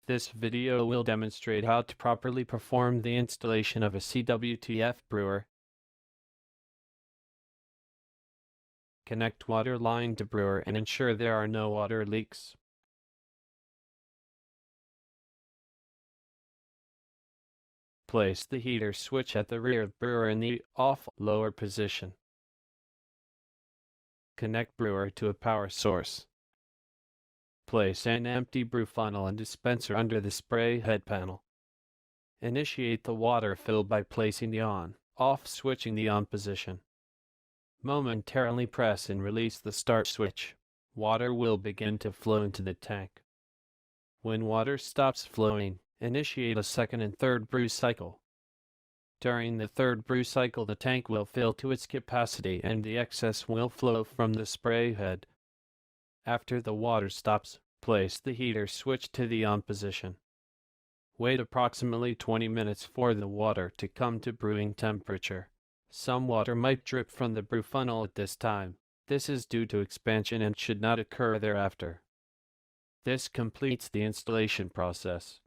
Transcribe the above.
This video will demonstrate how to properly perform the installation of a CWTF brewer. Connect water line to brewer and ensure there are no water leaks. Place the heater switch at the rear of brewer in the off lower position. Connect brewer to a power source. Place an empty brew funnel and dispenser under the spray head panel. Initiate the water fill by placing the on/off switch in the on position. Momentarily press and release the start switch. Water will begin to flow into the tank. When water stops flowing, initiate a second and third brew cycle. During the third brew cycle, the tank will fill to its capacity and the excess will flow from the spray head. After the water stops, place the heater switch to the on position. Wait approximately 20 minutes for the water to come to brewing temperature. Some water might drip from the brew funnel at this time. This is due to expansion and should not occur thereafter. This completes the installation process.